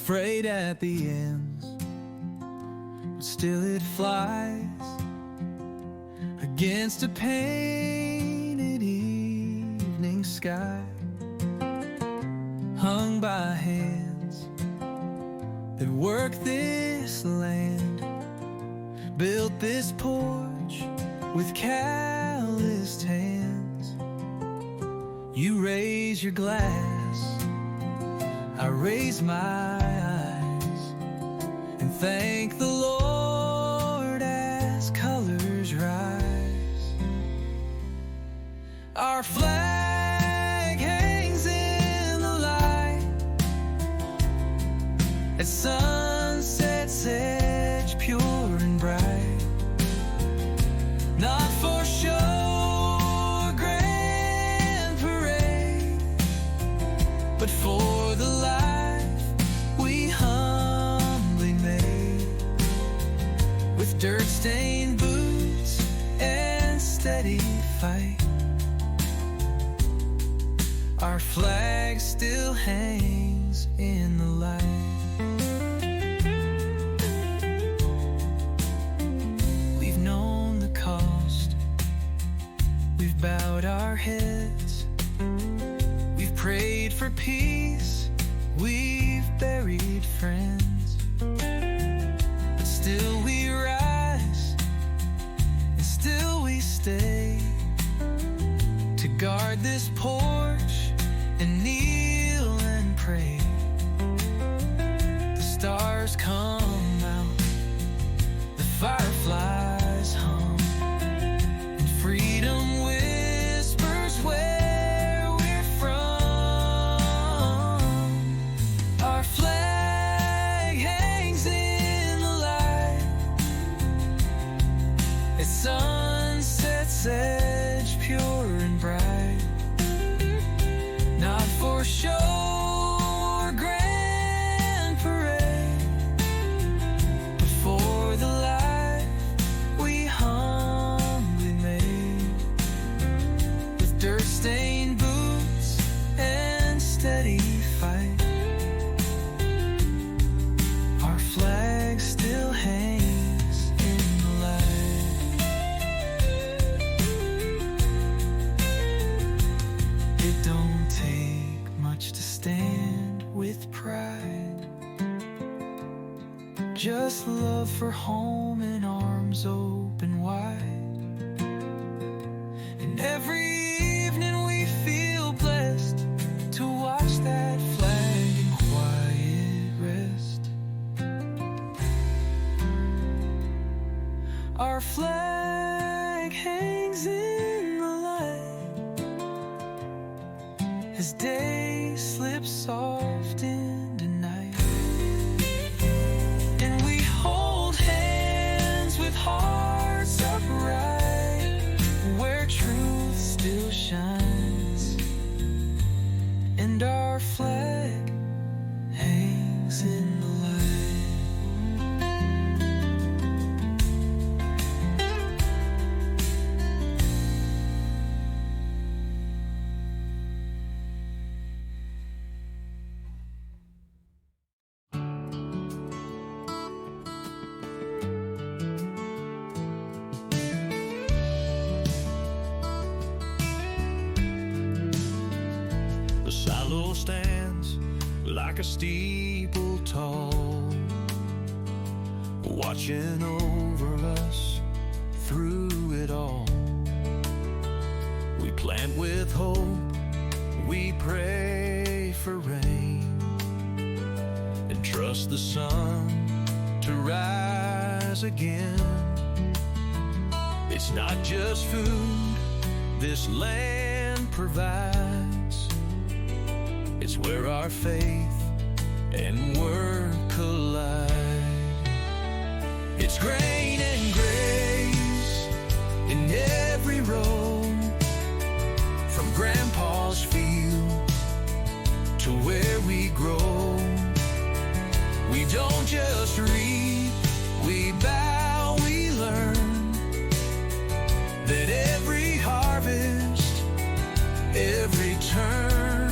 frayed at the ends, but still it flies against a painted evening sky, hung by hands that work this land, built this porch with calloused hands. You raise your glass, I raise my eyes, and thank the Lord as colors rise. Our flag hangs in the light at sunset's edge, pure and bright, not for show or grand parade, but for the life we humbly made, with dirt-stained boots and steady fight. Our flag still hangs in the light. We've known the cost, we've bowed our heads, we've prayed for peace, we've buried friends, but still we rise, and still we stay, to guard this porch and kneel and pray. The stars come out, the fireflies hum, and freedom whispers where we're from. Our flag hangs in the light at sunset's edge, pure and bright, not for show or grand parade, but for the life we humbly made, with dirt-stained boots and steady fight. Our flag still hangs in the light. It don't take much to stand with pride, just love for home and arms open wide. And every evening we feel blessed to watch that flag in quiet rest. Our flag hangs in the light as day slips soft into night, and we hold hands with hearts upright, where truth still shines, and our flag hangs in the light. The silo stands like a steeple tall, watching over us through it all. We plant with hope, we pray for rain, and trust the sun to rise again. It's not just food this land provides, it's where our faith and work collide. It's grain and grace in every row, from Grandpa's field to where we grow. We don't just reap, we bow, we learn that every harvest, every turn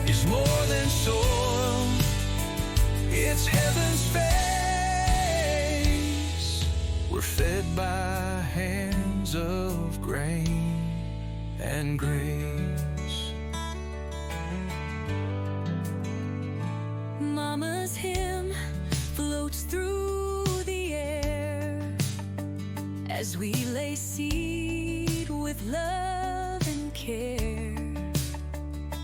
is more than soil, hands of grain and grace. Mama's hymn floats through the air as we lay seed with love and care.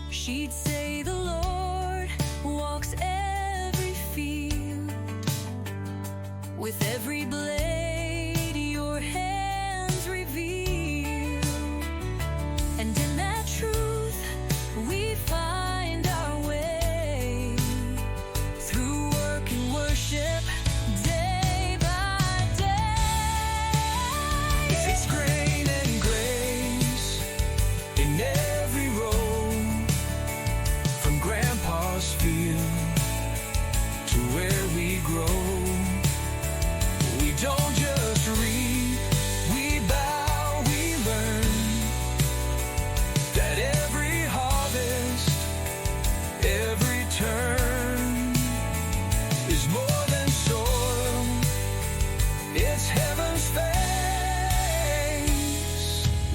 She'd say the Lord walks every field, with every blade your hands reveal, and in that truth we find our way through work and worship day by day. It's grain and grace in every row, from Grandpa's field to where we grow. We don't just reap, we bow, we learn that every harvest, every turn is more than soil, it's heaven's face.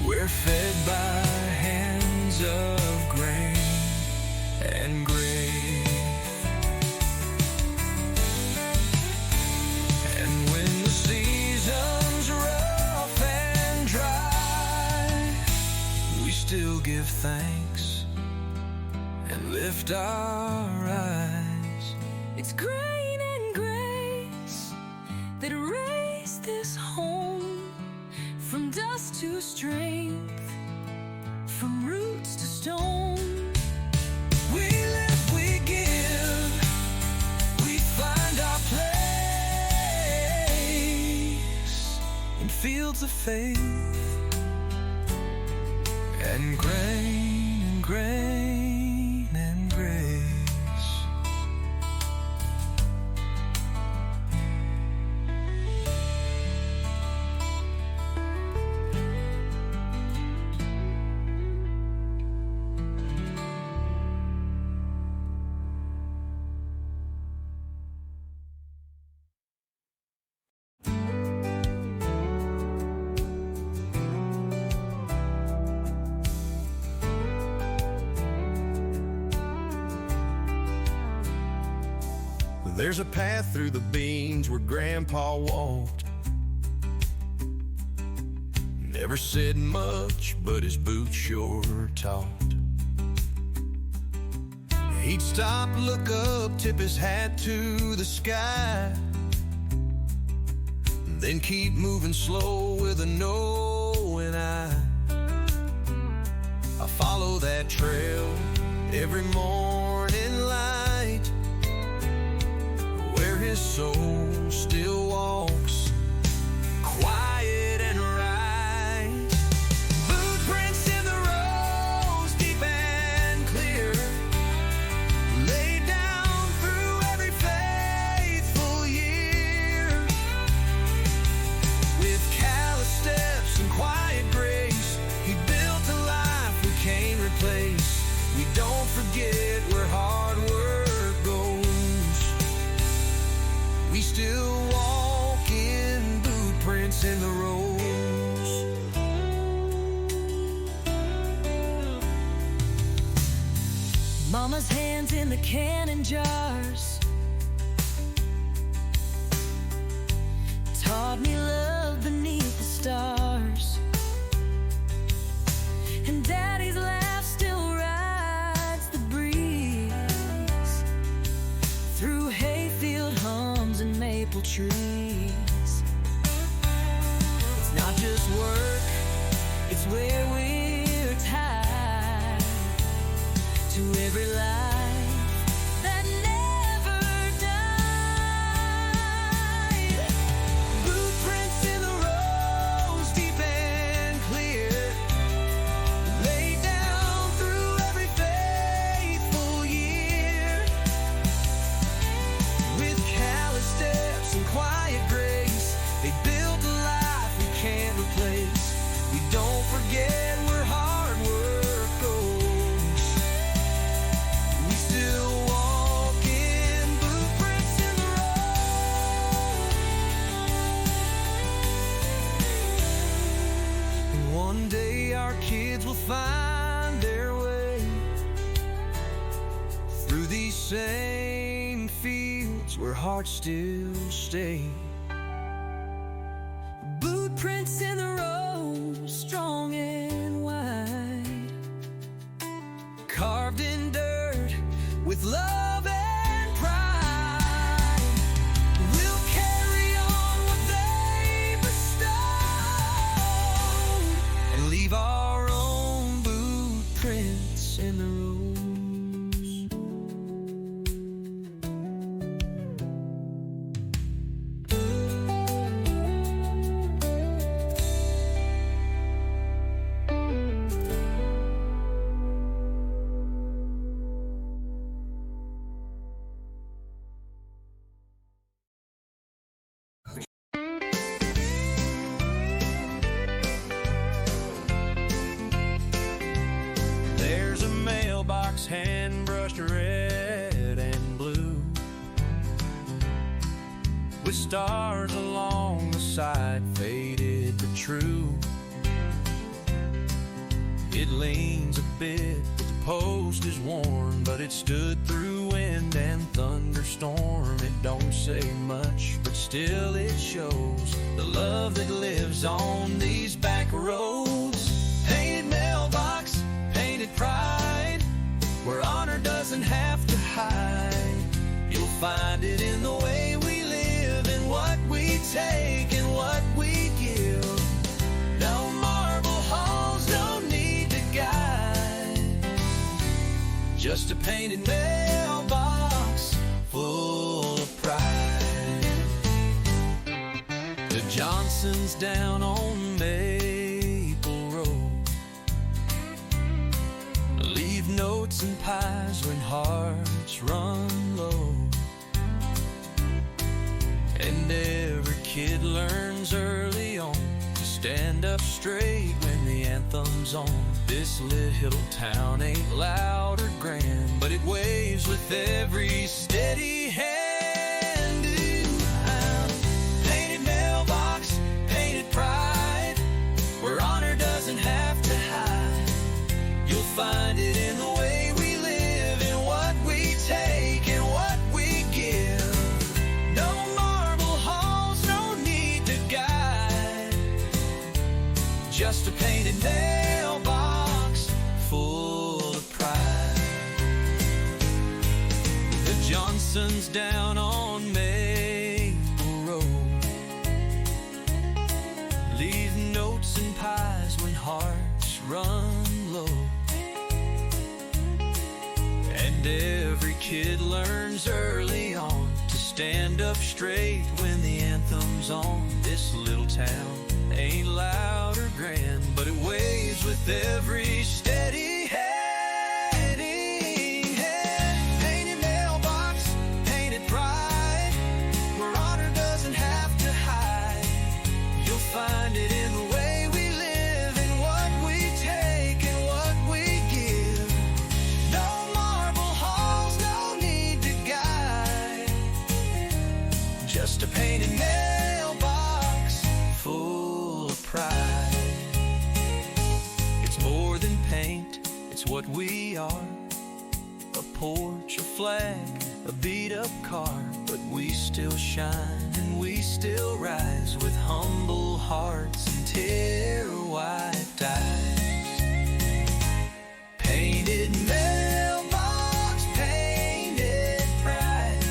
We're fed by hands of grain and grace. And when the season's rough and dry, we still give thanks and lift our eyes. It's grain and grace that raised this home, from dust to strength, from roots to stone. We live, we give, we find our place in fields of faith and grain and grain and grace. There's a path through the beans where Grandpa walked. Never said much, but his boots sure talked. He'd stop, look up, tip his hat to the sky, then keep moving slow with a knowing eye. I follow that trail every morning light, where his soul still walks quiet and right. Footprints in the rose, deep and clear, laid down through every faithful year. With callous steps and quiet grace, he built a life we can't replace. We don't forget where hard work goes. We still walk in boot prints in the rose. Mama's hands in the canning jars taught me love beneath the stars, and Daddy's laugh still rides the breeze through hayfield hums and maple trees. It's not just work, it's where we're tied to every life that never died. Boot prints in the rose, deep and clear, laid down through every faithful year. With callous steps and quiet grace, they built a life we can't replace. We don't forget where hard work goes. We still walk in boot prints in the road. will find their way through these same fields where hearts still stay. Boot prints in the road, strong and wide, Carved in dirt with love and pride. We'll carry on what they bestowed and leave our own boot prints in the road. There's a mailbox hand brushed red and blue, with stars along the side, faded but true. It leans a bit, the post is worn, but it stood through wind and thunderstorm. It don't say much, but still it shows the love that lives on these back roads. Painted mailbox, painted pride, where honor doesn't have to hide. You'll find it in the way we live, in what we take and what we give. No marble halls, no need to guide, just a painted mailbox full of pride. The Johnsons down on Maple Road leave notes and pies when hearts run low. And every kid learns early on to stand up straight when the anthem's on. This little town ain't loud or grand, but it waves with every steady hand. Painted mailbox, painted pride, where honor doesn't have to hide. You'll find it in the way we live, in what we take and what we give. No marble halls, no need to guide, just a painted mailbox full of pride. The Johnsons down on Maple Road leave notes and pies when hearts run low. And every kid learns early on to stand up straight when the anthem's on. This little town ain't loud or grand, but it waves with every steady heading. Painted mailbox, painted pride, where honor doesn't have to hide. You'll find it in the way we live, in what we take and what we give. No marble halls, no need to guide, just a painted mailbox full of pride. It's more than paint, it's what we are. A porch, a flag, a beat-up car, but we still shine and we still rise with humble hearts and tear-wiped eyes. Painted mailbox, painted pride,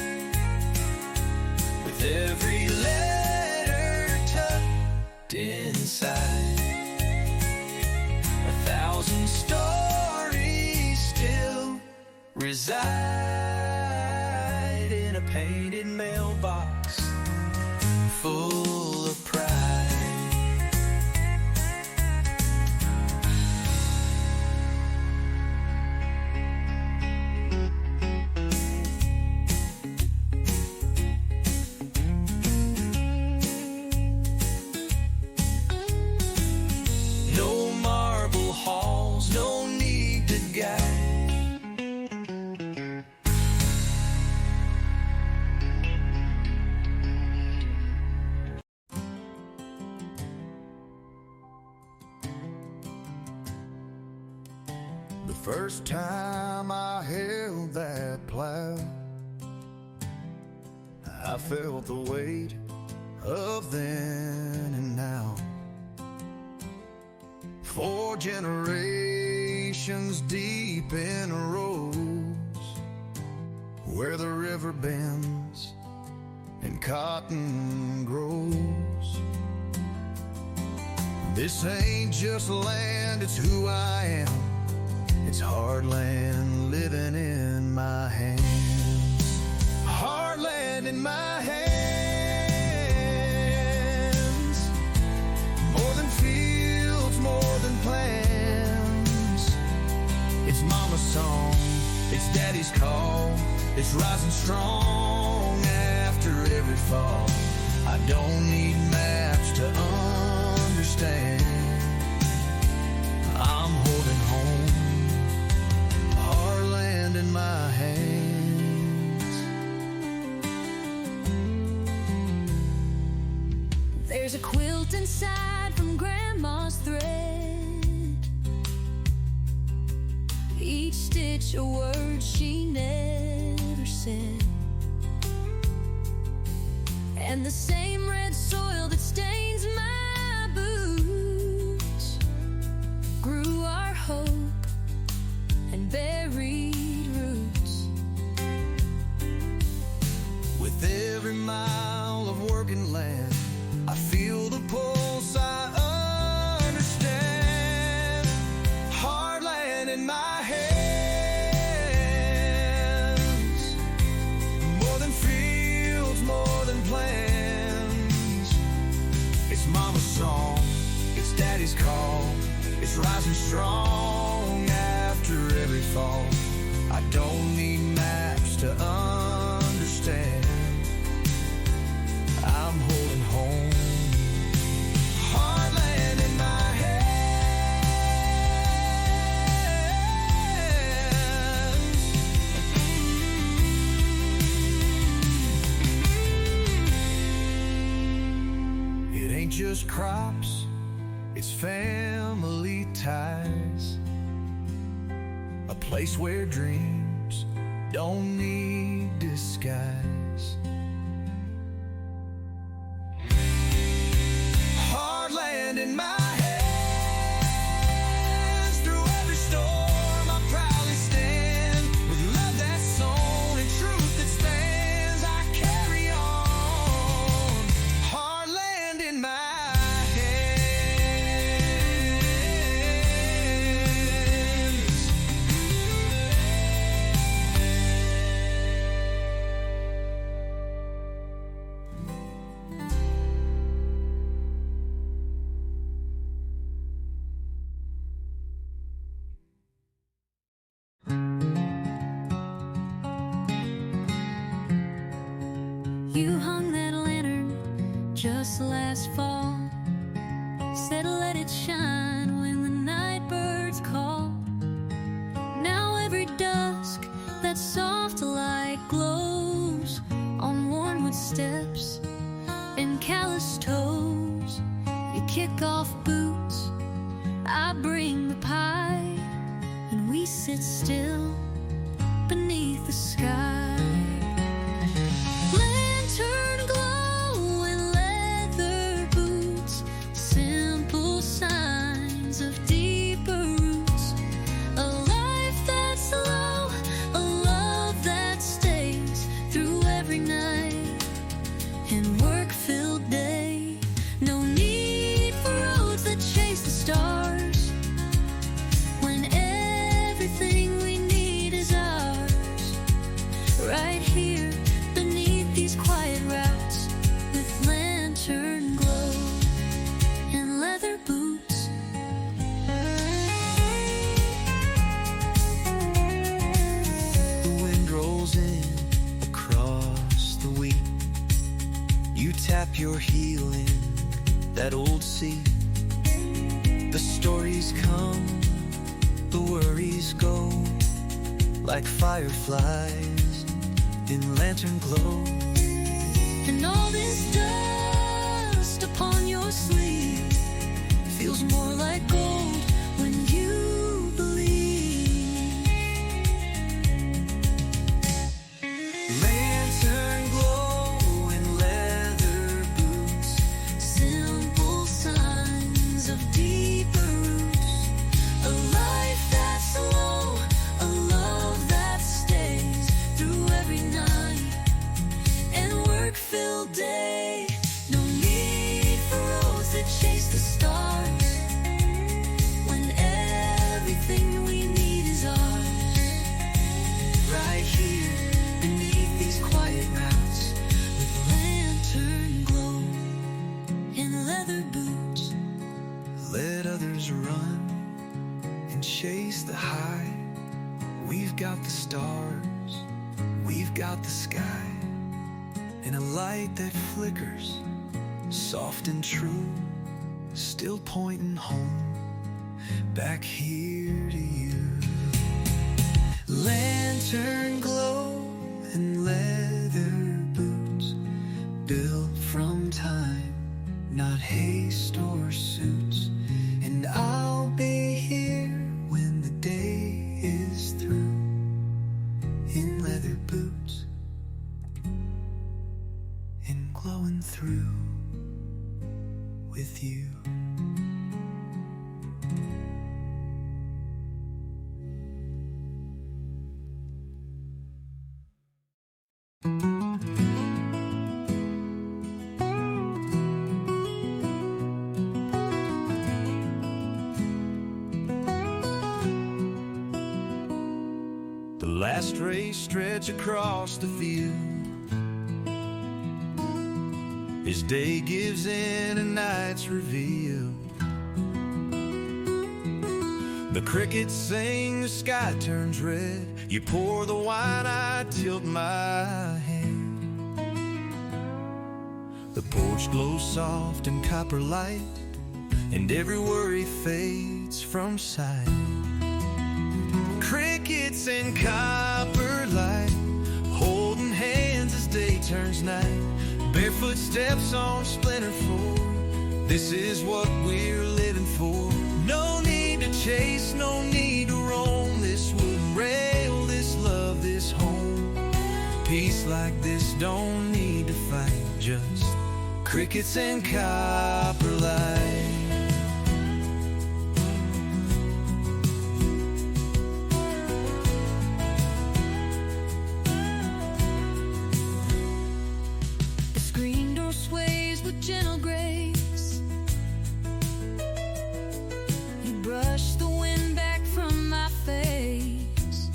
with every letter tucked inside. 1,000 stories still reside in a painted mailbox full of pride. No marble halls, no need to guide, First time I held that plow, I felt the weight of then and now. 4 generations deep in rows where the river bends and cotton grows. This ain't just land, it's who I am. It's hard land living in my hands. Hard land in my hands. More than fields, more than plans. It's mama's song, it's daddy's call. It's rising strong after every fall. I don't need maps to understand. I'm holding home. Hard land in my hands. There's a quilt inside from Grandma's thread, each stitch a word she never said. And the same red soil that stains my boots grew our hope and buried roots. With every mile of working land, I feel the pulse, I understand. Hard land in my hands. More than fields, more than plans. It's mama's song, it's daddy's call. It's rising strong after every fall. I don't need maps to understand. I'm holding home. Hard land in my hands. It ain't just crops, it's family ties. A place where dreams don't need disguise. Hard land in my hands. Through every storm I proudly stand. With love that's sown and truth that stands, I carry on. Hard land in my You hung that lantern just last fall, said let it shine when the night birds call. Now every dusk that soft light glows on worn-wood steps and calloused toes. You kick off boots, I bring the pie, and we sit still beneath the sky. Lantern glow and leather boots, simple signs of deeper roots. A life that's slow, a love that stays through every night and work-filled day. No need for roads that chase the stars, when everything we need is ours. Right here beneath these quiet routes, with lantern glow and leather boots. The wind rolls in across the wheat. You tap your heel in that old sea. The stories come, the worries go, like fireflies in lantern glow. And all this dust upon your sleeve feels more like gold when you believe. dreamers run and chase the high. We've got the stars, we've got the sky, and a light that flickers, soft and true, still pointing home, back here to you. Lantern glow and leather boots, built from time, not haste or suits. And I'll be here when the day is through, in leather boots and glowing through with you. The last rays stretch across the field. His day gives in and night's revealed. The crickets sing, the sky turns red. You pour the wine, I tilt my head. The porch glows soft in copper light, and every worry fades from sight. Crickets and copper light, holding hands as day turns night. Barefoot steps on splinter floor, this is what we're living for. No need to chase, no need to roam, this wooden rail, this love, this home. Peace like this don't need to fight, just crickets and copper light. Gentle grace, you brush the wind back from my face.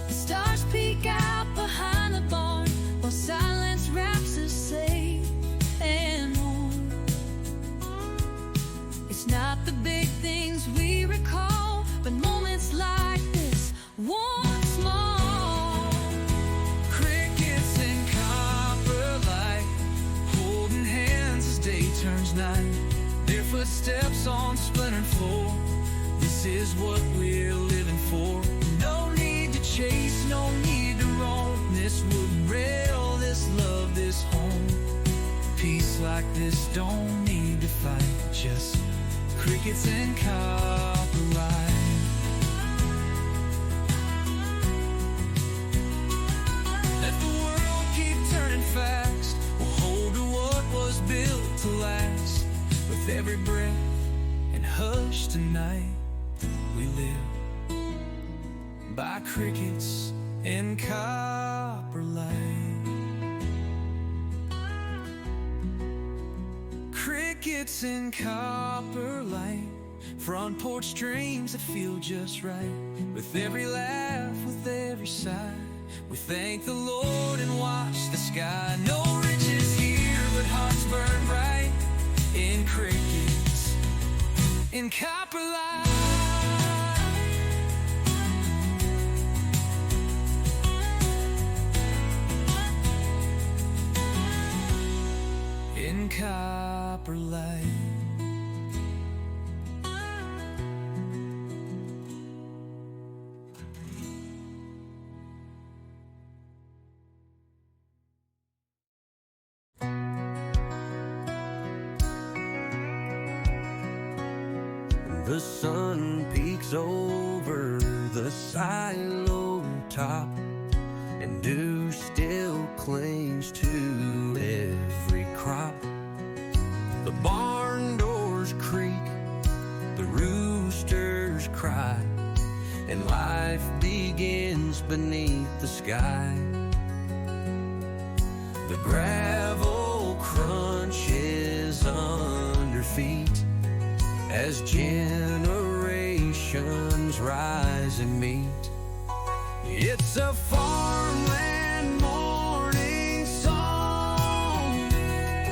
The stars peek out behind the barn, while silence wraps us safe and warm. It's not the big things we recall, but moments like this, once more. Crickets and copper light, holding hands as day turns night. Their footsteps on splintered floor, this is what we're living for. No need to chase, no need to roam, this wooden rail, this love, this home. Peace like this don't need to fight, just crickets and copper light. Let the world keep turning fast, we'll hold to what was built to last. With every breath and hush tonight, we live by crickets and copper light. Crickets and copper light, front porch dreams that feel just right. With every laugh, with every sigh, we thank the Lord and watch the sky. No riches here, but hearts burn bright in crickets, in copper light. In copper light. The sun peeks over the silo top, and dew still clings to every crop. The barn doors creak, the roosters cry, and life begins beneath the sky. The gravel crunches under feet as generations rise and meet. It's a farmland morning song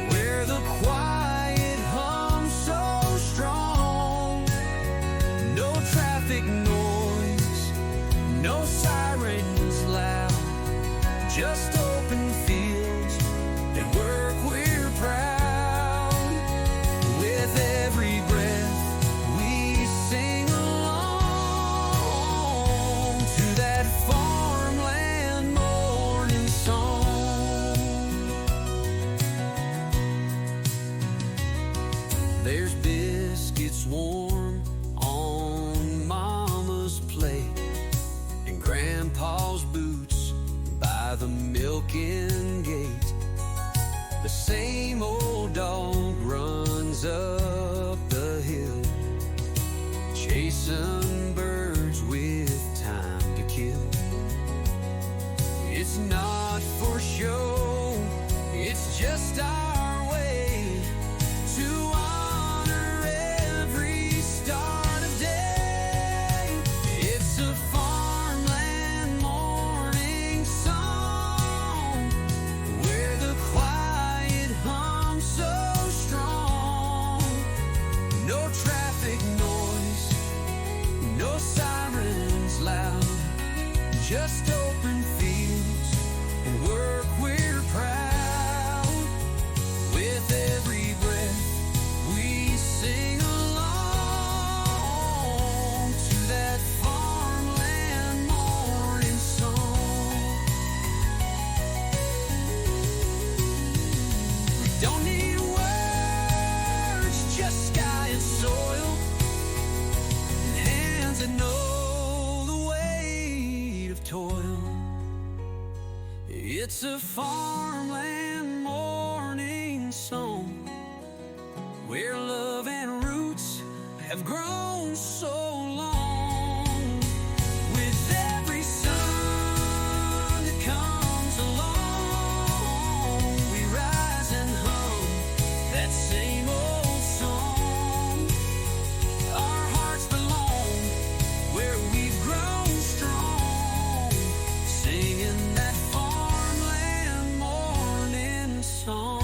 where the quiet hums so strong. There's biscuits warm on Mama's plate, and Grandpa's boots by the milking gate. The same old dog runs up the hill, chasing birds with time to kill. It's not for show, it's just our way to honor every start of day. It's a farmland morning song where the quiet hums so strong. No traffic noise, no sirens loud, just open fields and work we're proud. With every breath we sing along to that farmland morning song. We don't need words, just sky and soil, and hands that know the weight of toil. It's a farmland morning song where love and roots have grown so long. With every sun that comes along, we rise and hum that same old song. Our hearts belong where we've grown strong, singing that farmland morning song.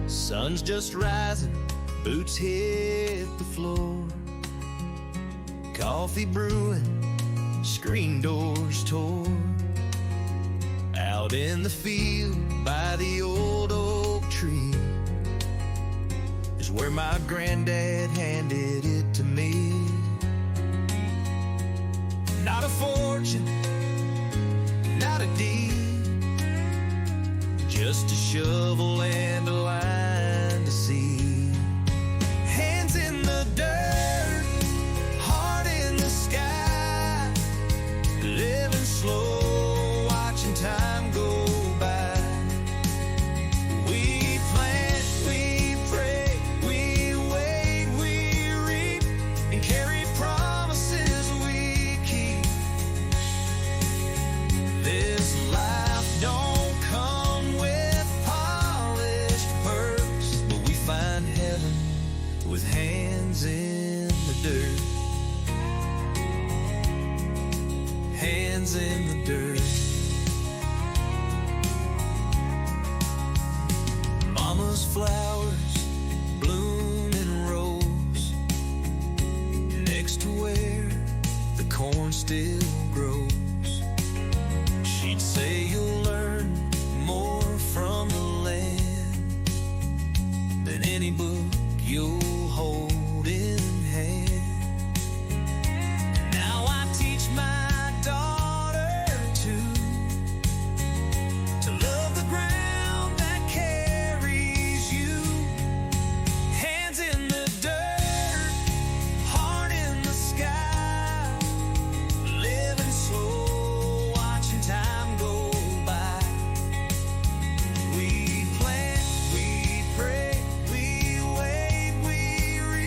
Sun's just rising, boots hit the floor. Coffee brewing, screen doors tore. Out in the field by the old oak tree is where my granddad handed it to me. Not a fortune, not a deed, just a shovel and a line to see. Hands in the dirt, heart in the sky, living slow, watching time go by. We plant, we pray, we wait, we reap, and carry promises we keep. This life don't come with polished perks, but we find heaven with hands in the dirt. Hands in the dirt. Mama's flowers bloom in rows next to where the corn still grows. She'd say you'll learn more from the land than any book you'll hold in hand. Now I teach my daughter to love the ground that carries you. Hands in the dirt, heart in the sky, living slow, watching time go by. We plant, we pray, we wait, we reap,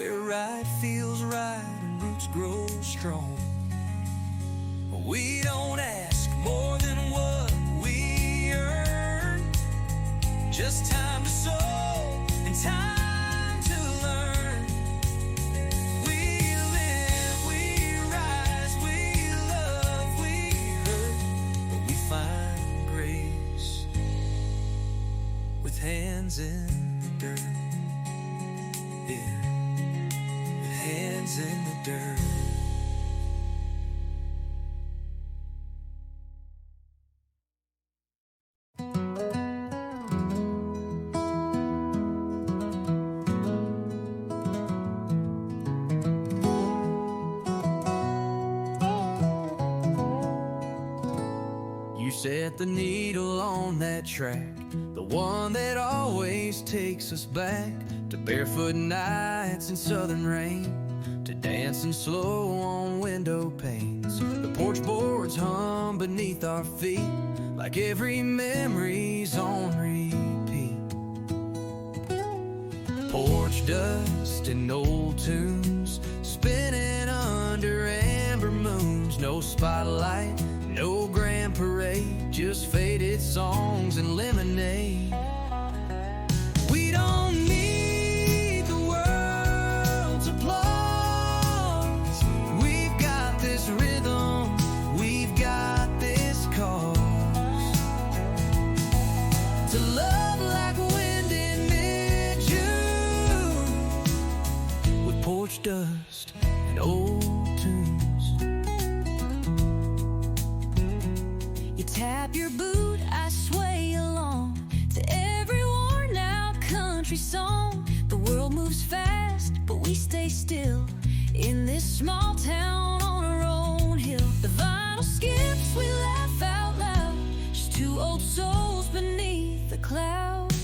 where right feels right and roots grow strong. We don't ask more than what we earn, just time to sow and time to learn. We live, we rise, we love, we hurt, but we find grace with hands in the dirt. Yeah, with hands in the dirt. Set the needle on that track, the one that always takes us back to barefoot nights in southern rain, to dancing slow on window panes. The porch boards hum beneath our feet like every memory's on repeat. Porch dust and old tunes spinning under amber moons. No spotlight, no grand parade, just faded songs and lemonade. We don't need the world's applause. We've got this rhythm, we've got this cause to love like wind in mid-June, with porch dust and old tunes. Tap your boot, I sway along to every worn out country song. The world moves fast, but we stay still in this small town on our own hill. The vinyl skips, we laugh out loud, just two old souls beneath the clouds.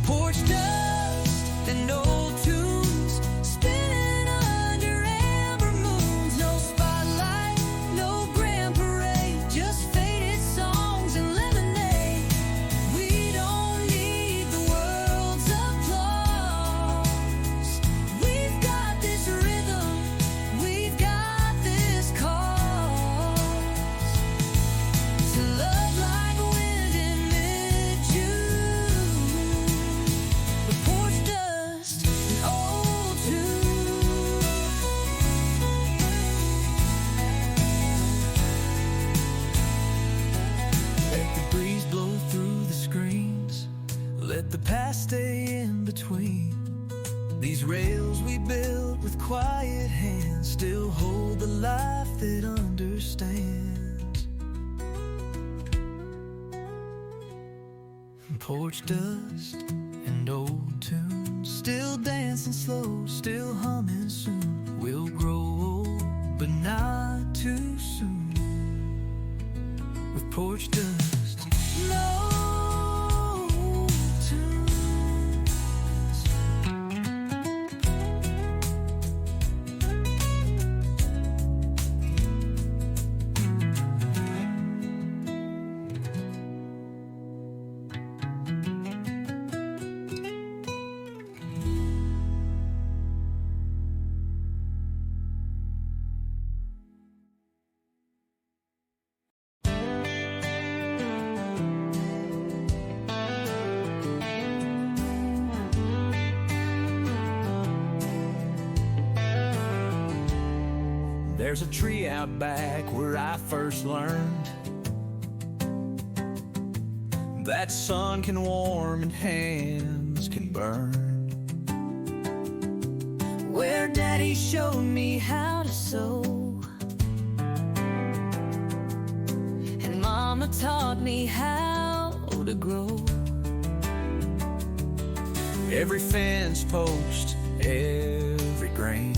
Porch dust and old tunes spinning under amber moons. No spotlight, no grand parade, just faded songs and lemonade. We don't need the world's applause. We've got this rhythm, we've got this cause to love like wind in mid-June, with porch dust and old tunes. Let the breeze blow through the screens, let the past stay in between. These rails we built with quiet hands still hold the life that understands. Porch dust and old tunes, still dancing slow, still humming soon. We'll grow old, but not too soon, with porch dust and old tunes. There's a tree out back where I first learned that sun can warm and hands can burn. Where Daddy showed me how to sew, and Mama taught me how to grow. Every fence post, every grain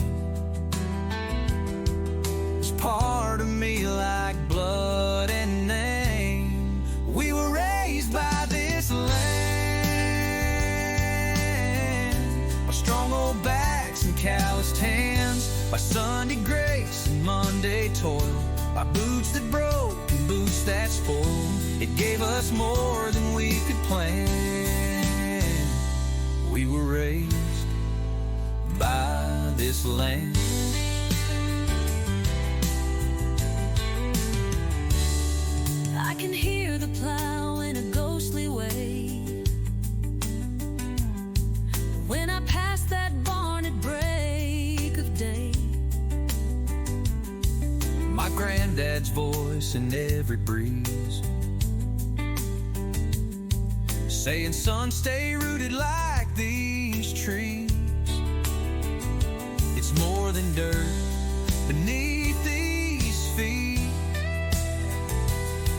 is part of me like blood and name. We were raised by this land, by strong old backs and calloused hands, by Sunday grace and Monday toil, by boots that broke and boots that spoiled. It gave us more than we could plan. We were raised by this land. I can hear the plow in a ghostly way. When I pass that barn at break of day, My granddad's voice in every breeze, saying, son, stay rooted like these trees. It's more than dirt beneath these feet.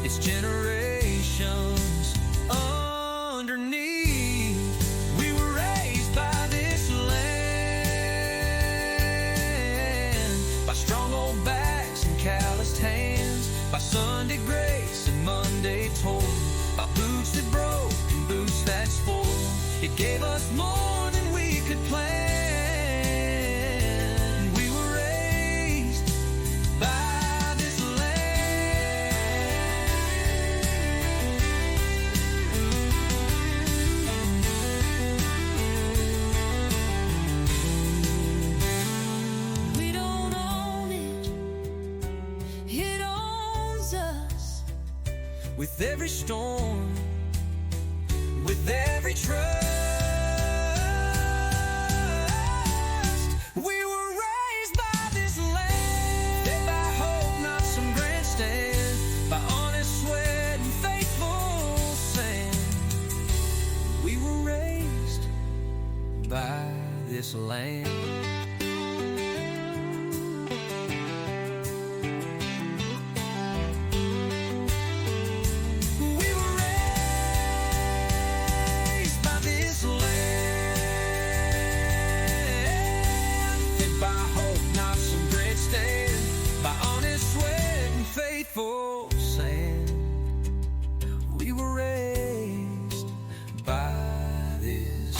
It's generations underneath. We were raised by this land, by strong old backs and calloused hands, by Sunday grace and Monday toil, by boots that broke and boots that spoiled. It gave us more than we could plan. We were raised by this we don't own it, it owns us. with every storm, with every trust. We were raised by this land, fed by hope, not some grandstand, by honest sweat and faithful sand. We were raised by this land. Faithful sand. We were raised by this.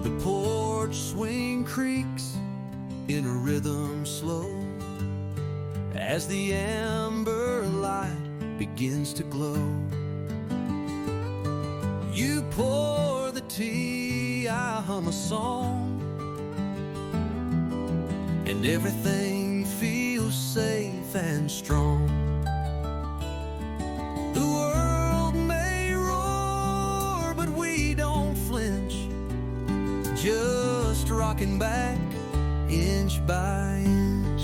The porch swing creaks in a rhythm slow as the amber light begins to glow. You pour the tea, I hum a song, and everything feels safe and strong. The world may roar, but we don't flinch, just rocking back inch by inch.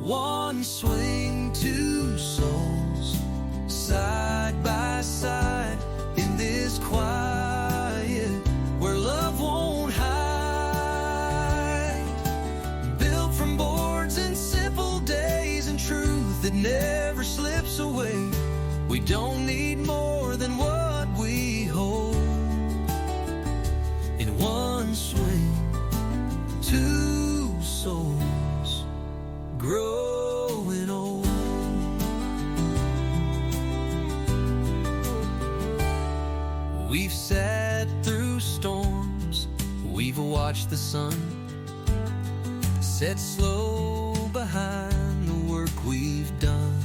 One swing, two souls, side by side in this quiet where love won't hide. Built from boards and simple days and truth that never slips away. We don't need more than what we hold. In one swing, two souls growing old. We've sat through storms, we've watched the sun set slow behind the work we've done.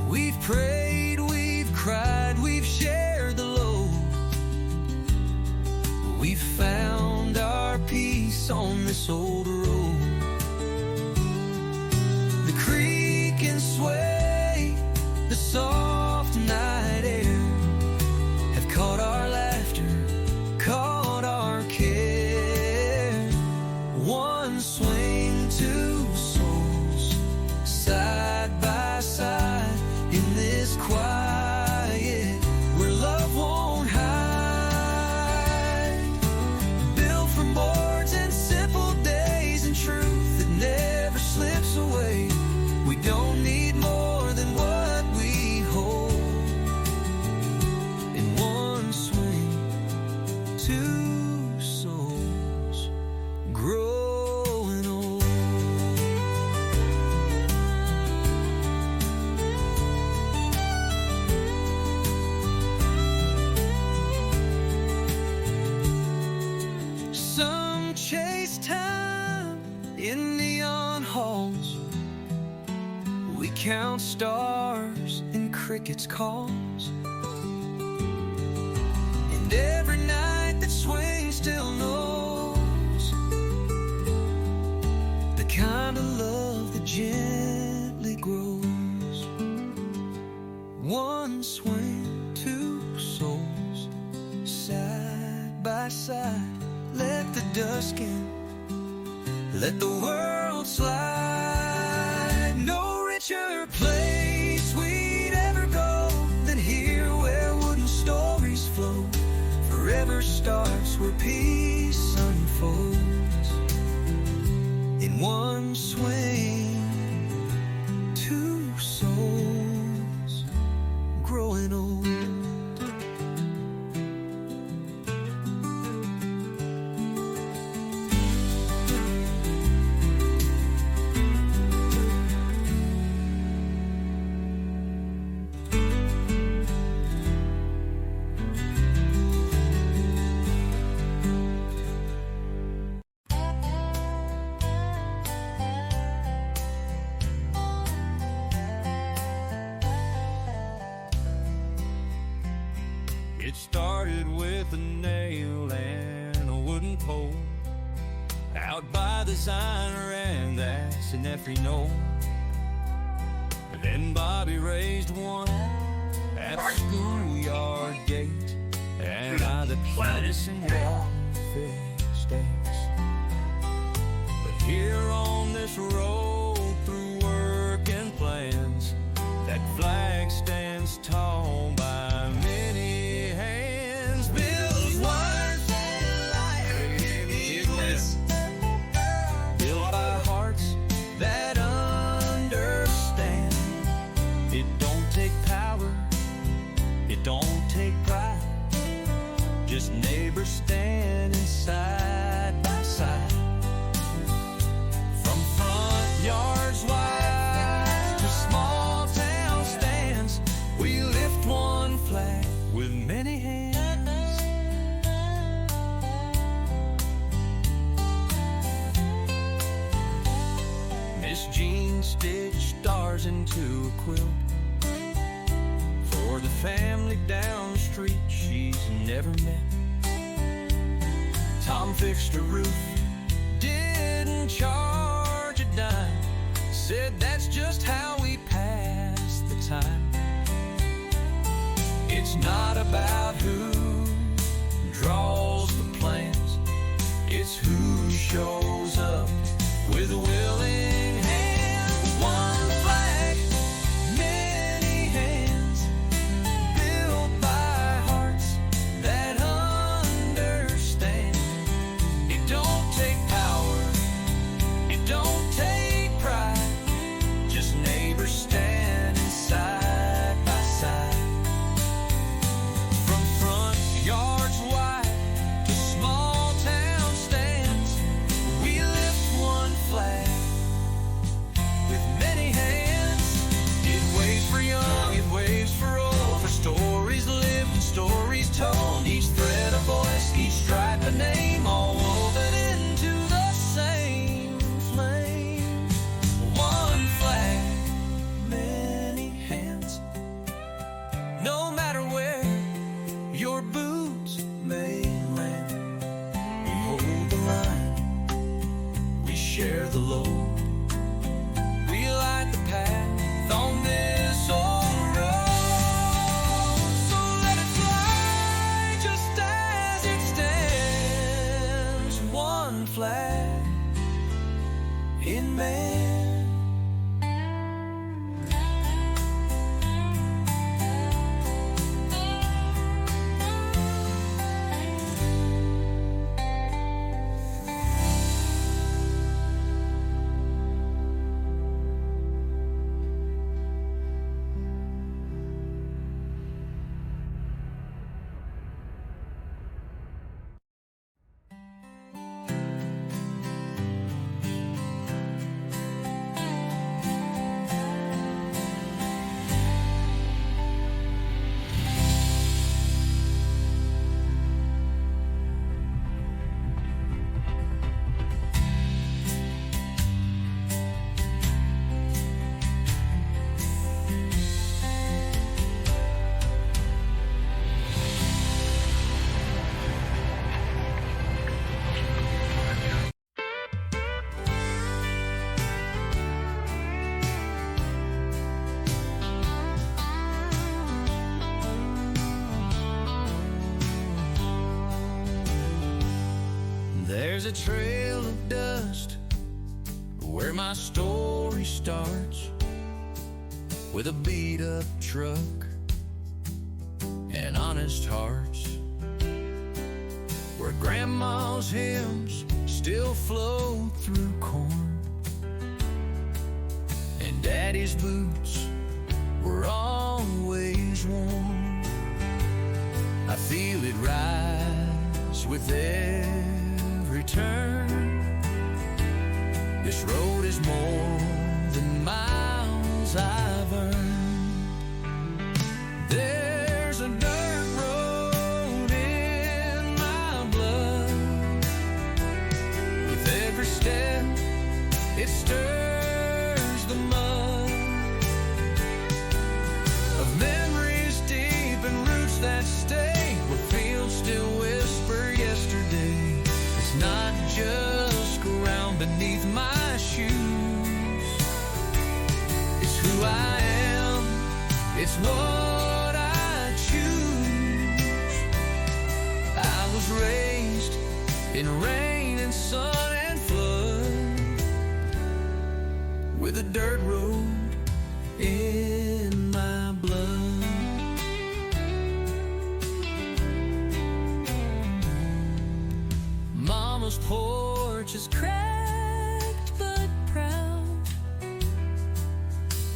We've prayed, we've cried, we've shared the load. We've found our peace on this old road. The creak and sway, the soft night air have caught our laughter, caught our care. One We count stars and crickets' calls, and every night that swing still knows the kind of love that gently grows. One swing, two souls, side by side. Let the dusk in, let the world slide. No richer place we'd ever go than here where wooden stories flow. Forever starts where peace unfolds. In one swing, two souls growing old. It started with a nail and a wooden pole out by the signer, and that's an every knoll. Then Bobby raised one at the schoolyard gate and by the place in welfare states. But here on this road through work and plans, that flag stands tall by many hands. Built words and life, built by hearts that understand. It don't take power, it don't take pride, just neighbors standing side by side. From front yards wide to small town stands, we lift one flag with many hands. Miss Jean stitched stars into a quilt for the family down the street she's never met. Tom fixed a roof, didn't charge a dime, said that's just how we pass the time. It's not about who draws the plans, it's who shows up with a willing hand. One flag, many hands, built by hearts that understand. It don't take power, it don't take pride, just neighbors standing side by side. From front yards wide to small town stands, we lift one flag There's a trail of dust where my story starts, with a beat-up truck and honest hearts, where grandma's hymns still flow through corn, and daddy's boots were always warm. I feel it rise with every turn. This road is more than miles I've earned. There's a dirt road in my blood. With every step, it stirs the mud of memories deep and roots that stay where fields still whisper yesterday. It's not just ground beneath my shoes. It's who I am, it's what I choose. I was raised in rain and sun and flood, with a dirt road in my blood. Mama's porch is cracked but proud,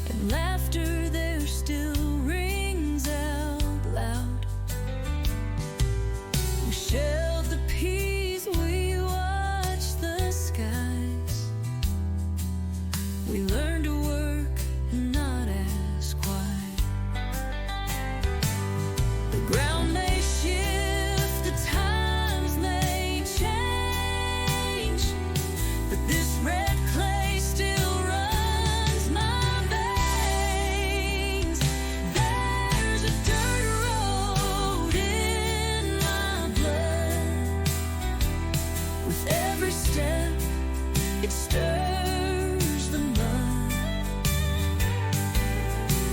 and laughter there still rings out loud. We shelve the peas, we watch the skies. We learn to work and not ask why. The ground may shift, the times may change, but this red clay still runs my veins. There's a dirt road in my blood. With every step, it stirs the mud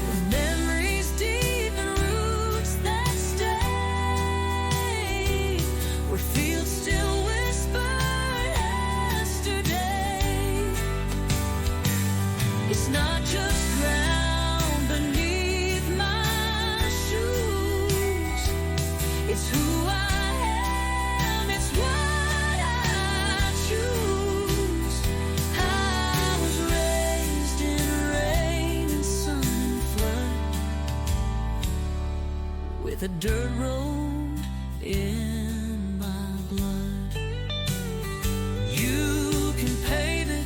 of memories deep and roots that stay where fields still whisper yesterday. It's not just ground beneath my shoes. It's who I am, it's what I choose. I was raised in rain and sun and flood, with a dirt road in my blood. You can pave it,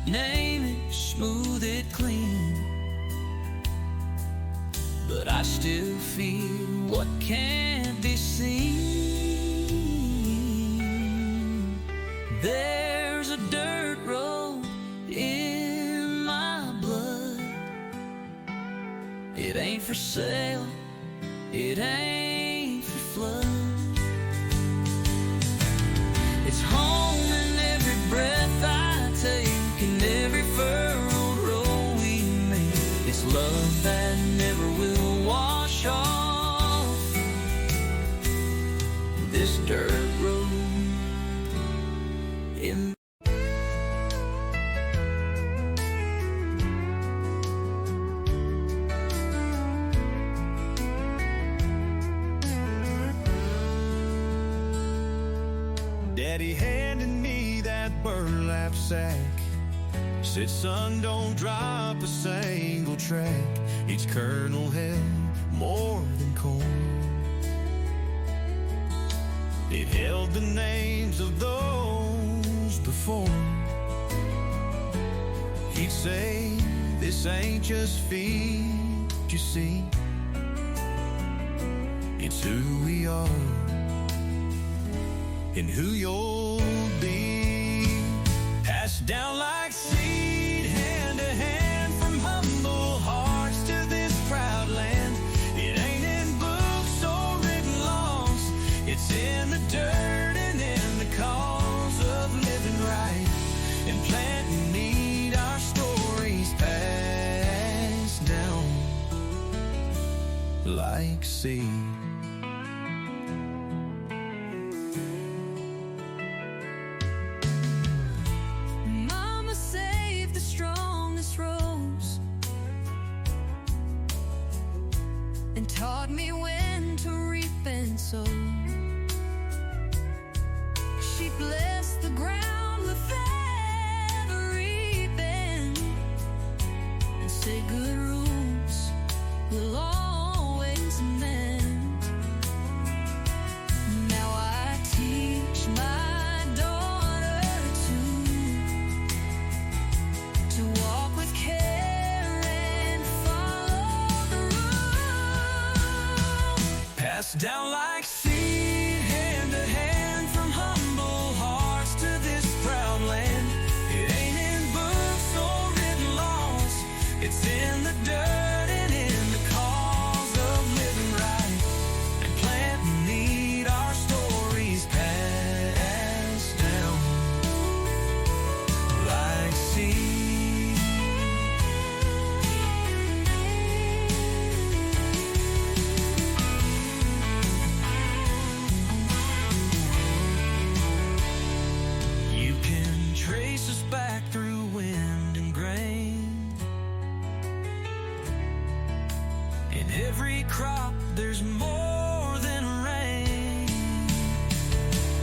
name it, smooth it clean, but I still feel what can't be seen. There's a dirt road in my blood. It ain't for sale, it ain't for flood. It's home in every breath I take, in every furrowed road we make. It's love that never will wash off this dirt road in. Daddy handed me that burlap sack, said, son, don't drop a single track. Each kernel held more than corn. It held the names of those before. He'd say, this ain't just feed, you see, it's who we are and who you'll be. Passed down like seed, hand to hand, from humble hearts to this proud land. It ain't in books or written laws, it's in the dirt and in the cause of living right and planting need. Our stories passed down like seed. and taught me when to reap and sow. She blessed the ground with every bend and said good roots will always mend. Now I teach my daughter to walk with care and follow the rules. Passed down like seed, hand to hand, from humble hearts to this proud land. It ain't in books or written laws, it's in the dirt and in the cause of living right and planting need. Our stories passed down like seed. You can trace us back through wind and grain. In every crop there's more than rain.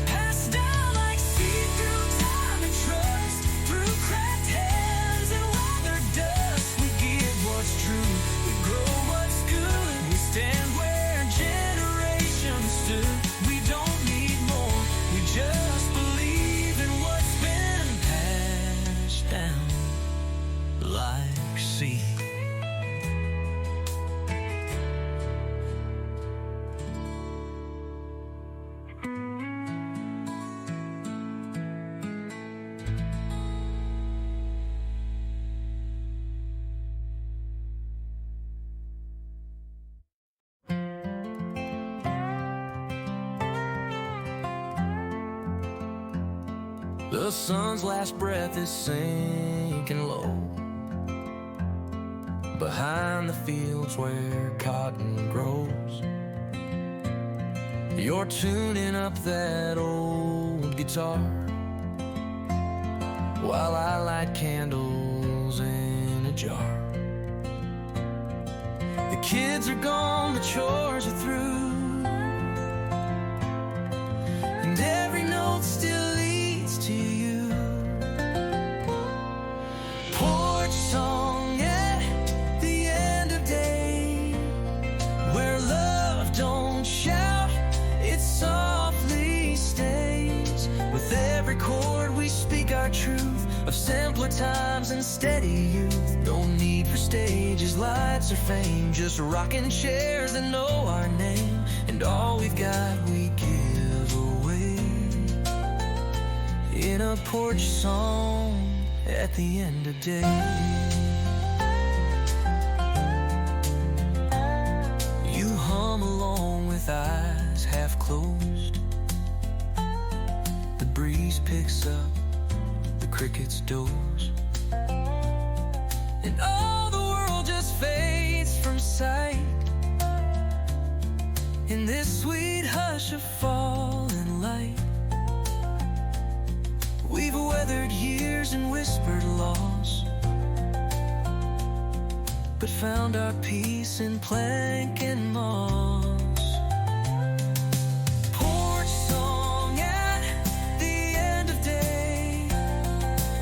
Passed down like seed through time and trust, through cracked hands and weathered dust. We give what's true, we grow what's good, we stand where generations stood. We don't need more, we just believe in what's been passed down like seed. The sun's last breath is sinking low behind the fields where cotton grows. You're tuning up that old guitar while I light candles in a jar. The kids are gone, the chores are through, and every note still leads to you. Porch song at the end of day, where love don't shout, it softly stays. With every chord we speak our truth of simpler times and steady youth. No need for stages, lights, or fame, just rocking chairs that know our name. And all we've got we give away in a porch song at the end of day. You hum along with eyes half closed. The breeze picks up, the crickets doze, and all the world just fades from sight in this sweet hush of falling light. We've weathered years and whispered loss, but found our peace in plank and moss. Porch song at the end of day,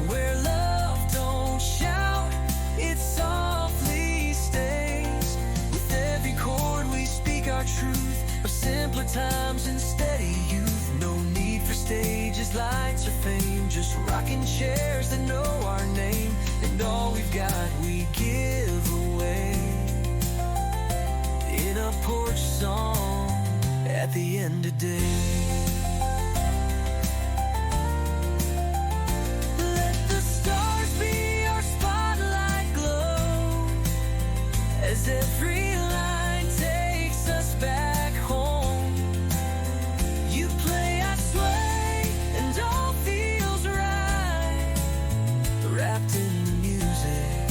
where love don't shout, it softly stays. With every chord we speak our truth of simpler times and steady youth. No need for stages, lights, or fame, just rocking chairs that know our name. And all we've got we give away in a porch song at the end of day. Let the stars be our spotlight glow as every line takes us back home. You play, I sway, and all feels right, wrapped in the music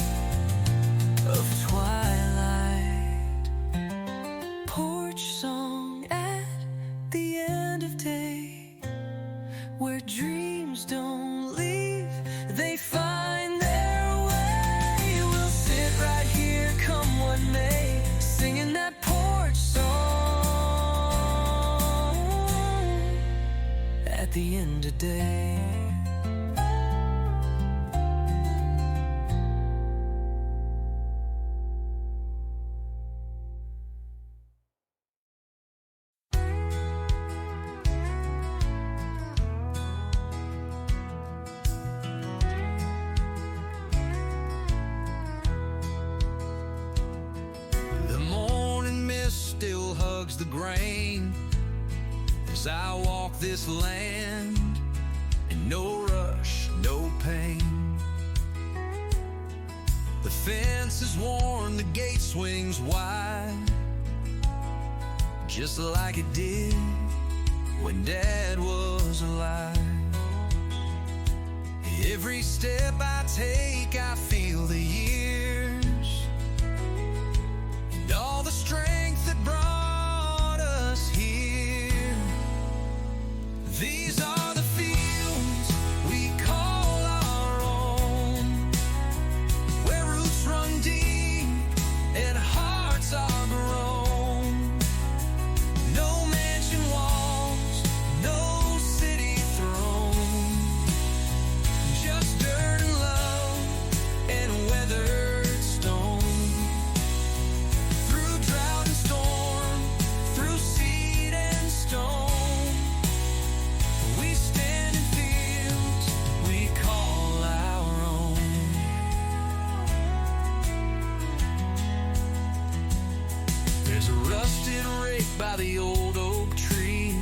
of twilight. Porch song at the end of day, where dreams don't leave, they find their way. We'll sit right here, come what may, at the end of day. The grain as I walk this land, and no rush, no pain. The fence is worn, the gate swings wide, just like it did when Dad was alive. Every step I take, I feel the years and all the strength that brought here. These are the fields we call our own, where roots run deep and hearts are grown. No mansion walls, no city throne, just dirt and love and weathered stone. Through drought and storm, through seed and stone, we stand in fields we call our own. There's a rusted rake by the old oak tree,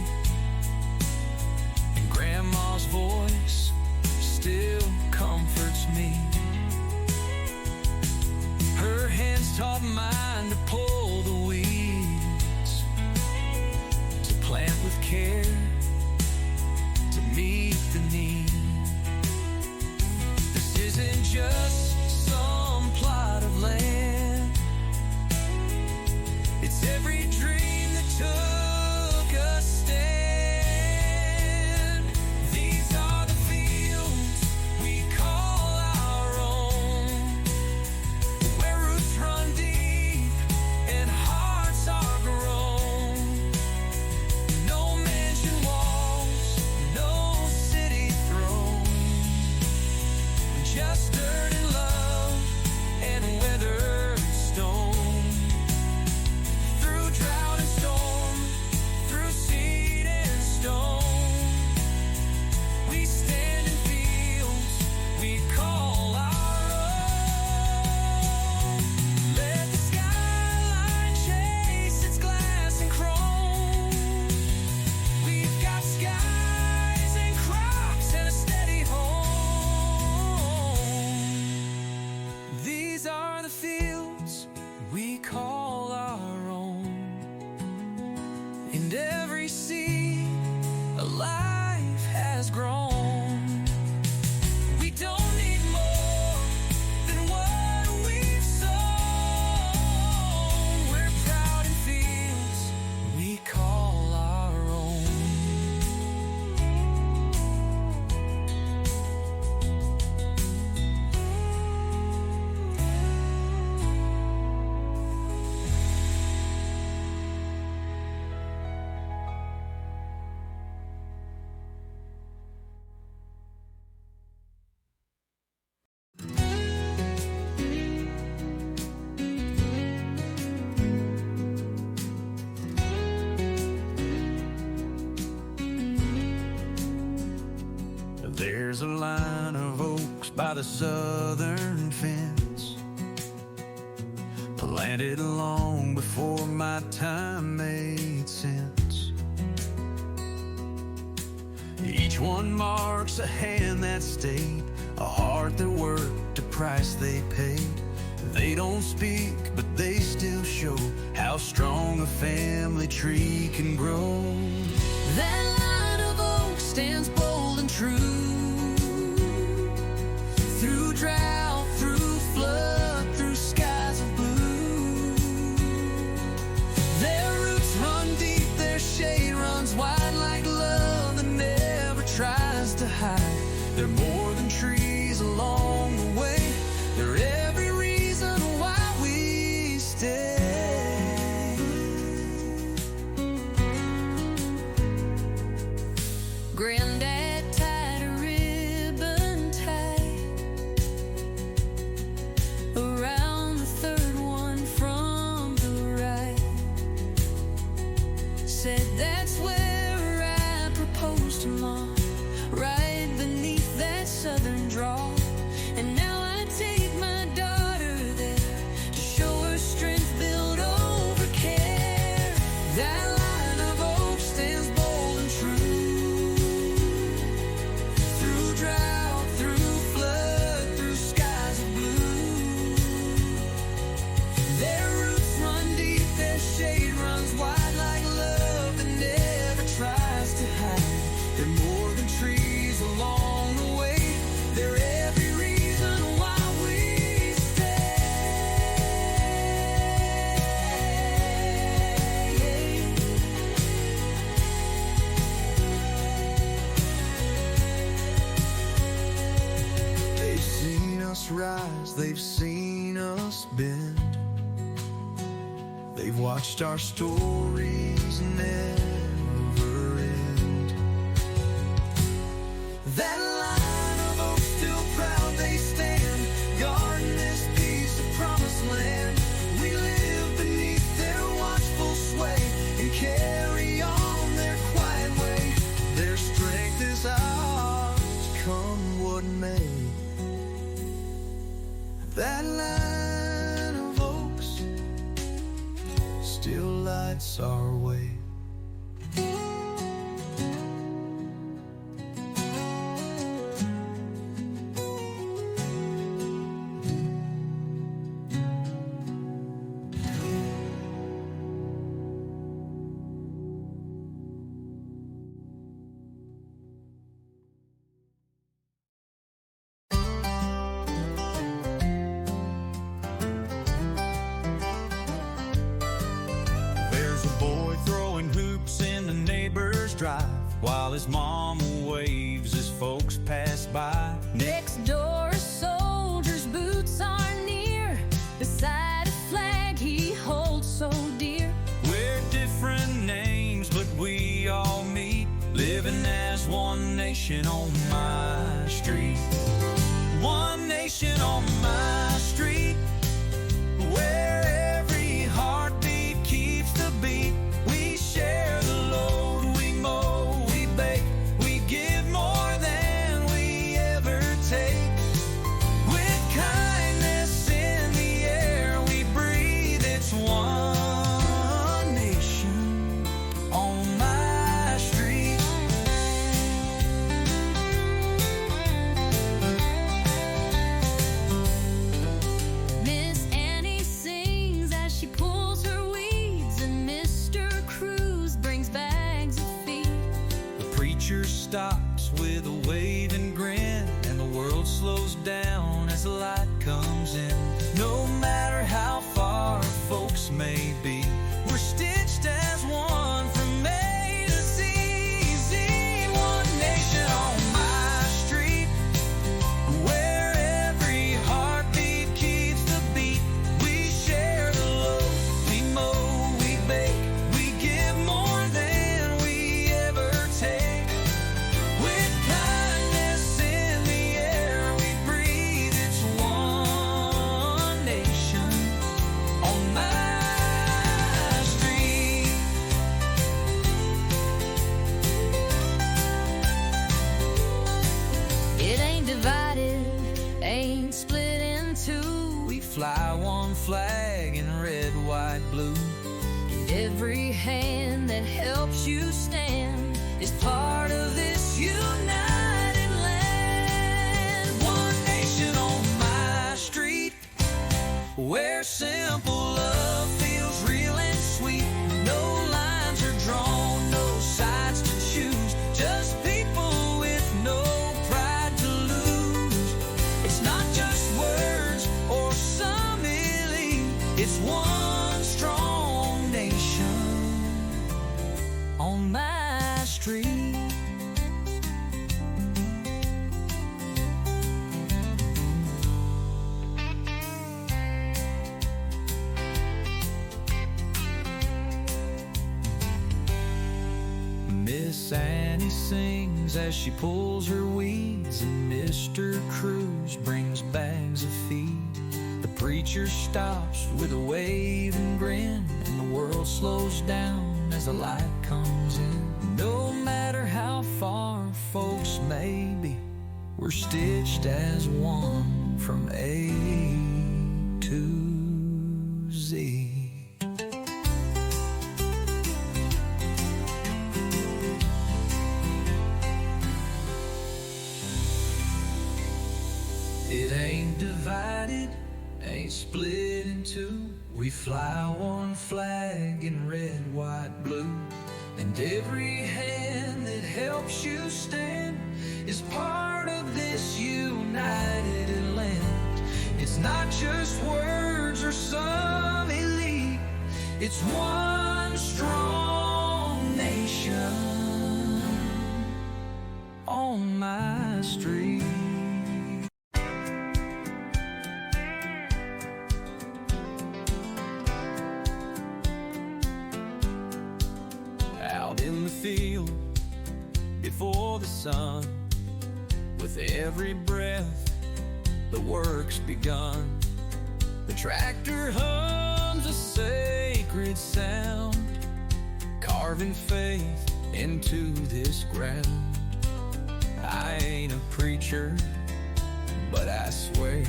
and Grandma's voice still comforts me. Her hands taught mine to pull the weeds, to plant with care, to meet the need. This isn't just some plot of land, it's every dream that took a stand. These are the fields we call our own, where roots run deep and hearts are grown. No mansion walls, no city throne, just dirt and love and weathered stone. Through drought and storm, through seed and stone, we stand in fields we call our own. Let the skyline chase its glass and chrome. We've got skies and crops and a steady home. These are the fields we call our own, and every seed alive has grown. We don't need more than what we've sown. We're proud in fields we call our own. There's a line of oaks by the southern fence, planted long before my time made sense. Each one marks a hand that stayed, a heart that worked, a price they paid. They don't speak, but they still show how strong a family tree can grow. That line of oaks stands bold and true, through drought, through flood, through skies of blue. Their roots run deep, their shade runs wide, like love that never tries to hide. They're more than trees along the way, they're every reason why we stay. Granddad said that's where I proposed to Mom, right beneath that southern draw. And now I take my daughter there to show her strength built over care. That line of oak stands bold and true, through drought, through flood, through skies of blue. Their roots run deep, their shade runs wide, like love that never tries to hide. They're more than trees along the way, they're every reason why we stay. They've seen us rise, they've seen us bend. They've watched our stories never end. That line of oak still proud they stand, guarding this piece of promised land. We live beneath their watchful sway and carry on their quiet way. Their strength is ours, come what may. That line of oaks still lights our way. There's a boy throwing hoops in the neighbor's drive, while his mama waves as folks pass by. Next door, a soldier's boots are near, beside a flag he holds so dear. We're different names, but we all meet, living as one nation on my street. One nation on my street, where every heartbeat keeps the beat. We share the load, we mow, we bake, we give more than we ever take. With kindness in the air we breathe, it's one nation on my street. Miss Annie sings as she pulls her weeds, and Mr. Cruz brings bags of feed. The preacher stops with a wave and grin, and the world slows down as the light comes in. No matter how far folks may be, we're stitched as one from A to Z. One nation on my street, where every heartbeat keeps the beat. We share the load, we mow, we bake, we give more than we ever take. With kindness in the air we breathe, it's one nation on my street. It ain't divided, ain't split in two. We fly one flag in red, white, blue. And every hand that helps you stand is part of this united land. One nation on my street, where simple love feels real and sweet. No lines are drawn, no sides to choose, just people with no pride to lose. It's not just words or some elite, it's one strong nation on my street. Miss Annie sings as she pulls her weeds, and Mr. Cruz brings bags of feed. The preacher stops with a wave and grin, and the world slows down as the light comes in. No matter how far folks may be, we're stitched as one from A to Z. It ain't divided, ain't split in two. We fly one flag in red, white, blue. And every hand that helps you stand is part of this united land. It's not just words or some elite, it's one strong nation on my street. Out in the field before the sun, with every breath the work's begun. The tractor hums a sacred sound, carving faith into this ground. I ain't a preacher, but I swear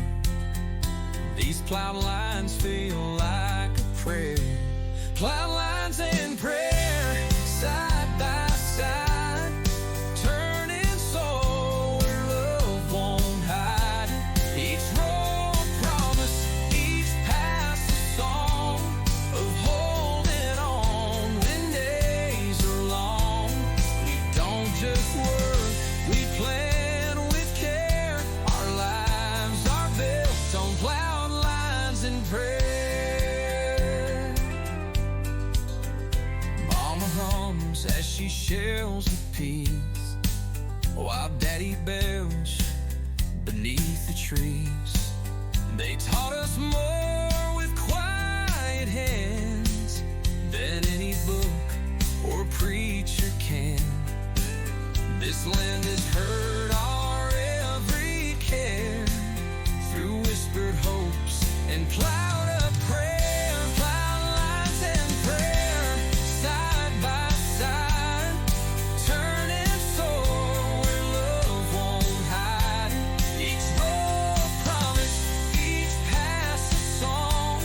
these plowed lines feel like a prayer. Plowed lines and prayer, side by side, turning soul where love won't hide. Each row a promise, each pass a song of holding on when days are long. We don't just work, we plan with care. Our lives are built on plowed lines and prayer. As she shells the peas, while Daddy belch beneath the trees. They taught us more with quiet hands than any book or preacher can. This land has heard our every care through whispered hopes and plowed up prayer. Plowed lines and prayer, side by side, turning soul where love won't hide. Each row a promise, each pass a song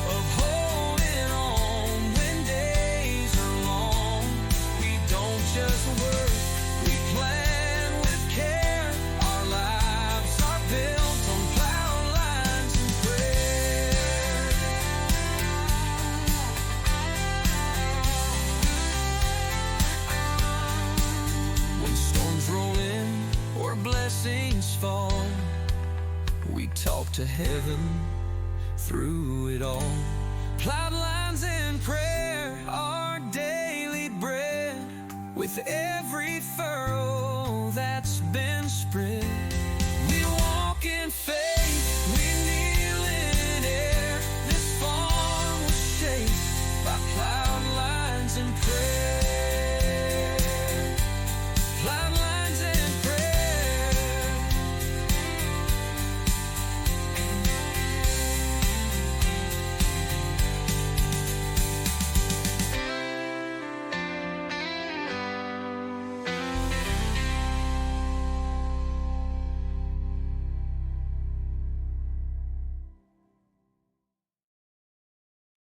of holding on when days are long. We don't just work, we plan with care. Our lives are built on plowed lines and prayer. When storms roll in or blessings fall, we talk to heaven through it all. Plowed lines and prayer, our daily bread. With every furrow